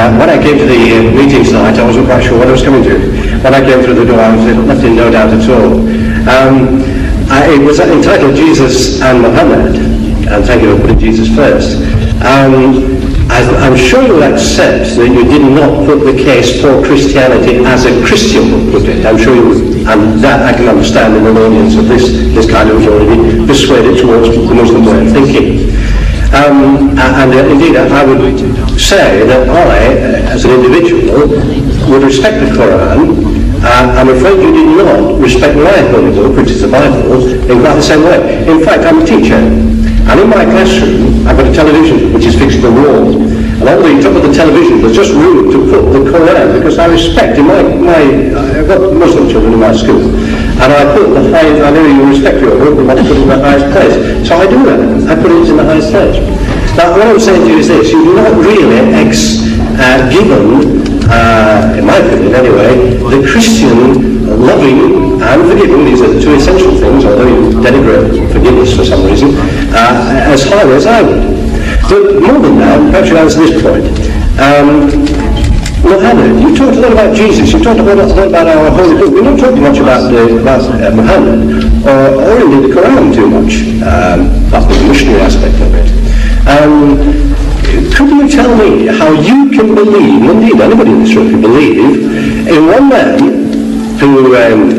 When I came to the meeting tonight, I wasn't quite sure what I was coming to. When I came through the door, I was left in no doubt at all. It was entitled Jesus and Muhammad, and thank you for putting Jesus first. I'm sure you'll accept that you did not put the case for Christianity as a Christian would put it. I'm sure you would, and that I can understand in an audience of this kind of already persuaded towards the Muslim way of thinking. Indeed, I would say that I, as an individual, would respect the Quran. I'm afraid you did not respect my holy book, which is the Bible, in quite the same way. In fact, I'm a teacher, and in my classroom, I've got a television which is fixed to the wall, and on the top of the television there's just room to put the Quran, because I respect, I've got Muslim children in my school, and I know you respect your book, and I put it in the highest place. So I do that, I put it in the highest place. Now, what I'm saying to you is this: you do not really given, in my opinion anyway, the Christian loving and forgiving, these are the two essential things, although you denigrate forgiveness for some reason, as highly as I would. But more than that, perhaps you answer this point. Muhammad, you talked a lot about Jesus, you talked a lot about our holy book. We're not talking much about Muhammad, or indeed the Quran too much, that's the missionary aspect of it. Could you tell me how you can believe, and indeed anybody in this room can believe, in one man who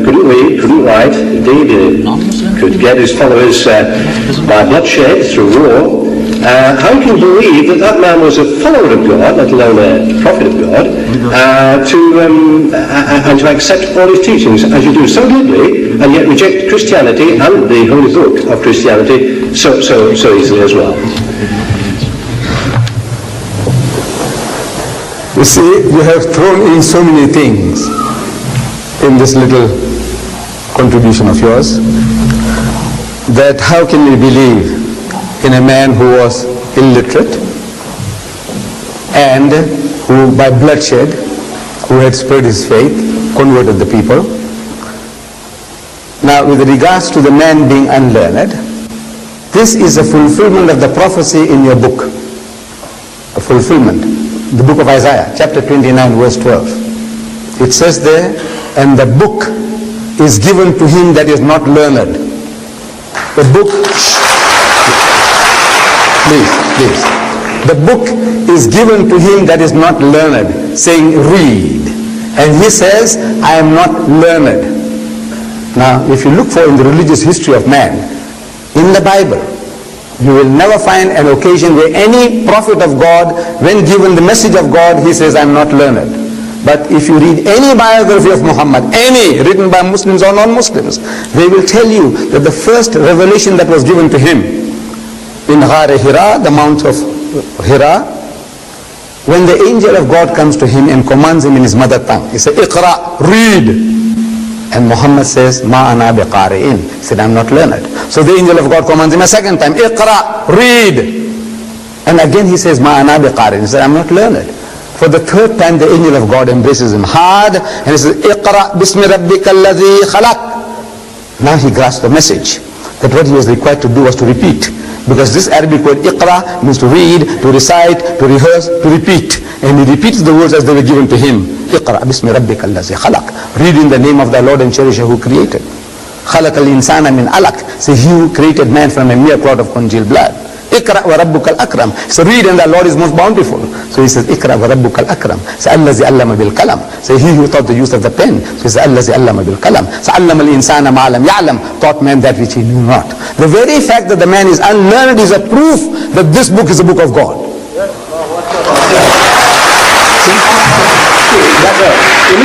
couldn't read, couldn't write, indeed could get his followers by bloodshed through war, how you can believe that man was a follower of God, let alone a prophet of God, and to accept all his teachings as you do so glibly, and yet reject Christianity and the holy book of Christianity so easily as well? You see, you have thrown in so many things in this little contribution of yours, that how can we believe in a man who was illiterate and who by bloodshed, who had spread his faith, converted the people. Now, with regards to the man being unlearned, this is a fulfillment of the prophecy in your book, a fulfillment. The book of Isaiah, chapter 29, verse 12. It says there, and the book is given to him that is not learned. The book, please. The book is given to him that is not learned, saying, read. And he says, I am not learned. Now, if you look for in the religious history of man, in the Bible, you will never find an occasion where any prophet of God, when given the message of God, he says, I'm not learned. But if you read any biography of Muhammad, any written by Muslims or non-Muslims, they will tell you that the first revelation that was given to him in Ghar Hira, the Mount of Hira, when the angel of God comes to him and commands him in his mother tongue, he says, Iqra, read. And Muhammad says, Ma ana biqari'in. He said, I'm not learned. So the angel of God commands him a second time, Iqra, read. And again he says, Ma ana biqari'in. He said, I'm not learned. For the third time the angel of God embraces him hard and he says, Iqra bismi rabbika alladhi khalaq. Now he grasps the message that what he was required to do was to repeat. Because this Arabic word Iqra means to read, to recite, to rehearse, to repeat. And he repeats the words as they were given to him. Iqra bismi rabbika alladhi khalaq. Read in the name of thy Lord and Cherisher who created. Khalaq al-insana min alaq. So he who created man from a mere clot of congealed blood. Iqra wa rabbuka al-akram. So read and thy Lord is most bountiful. So he says Iqra wa rabbuka al-akram. So allazi allama bil kalam. So he who taught the use of the pen. So he says allazi allama bil kalam. So allama al-insana ma lam ya'lam. Taught man that which he knew not. The very fact that the man is unlearned is a proof that this book is a book of God. You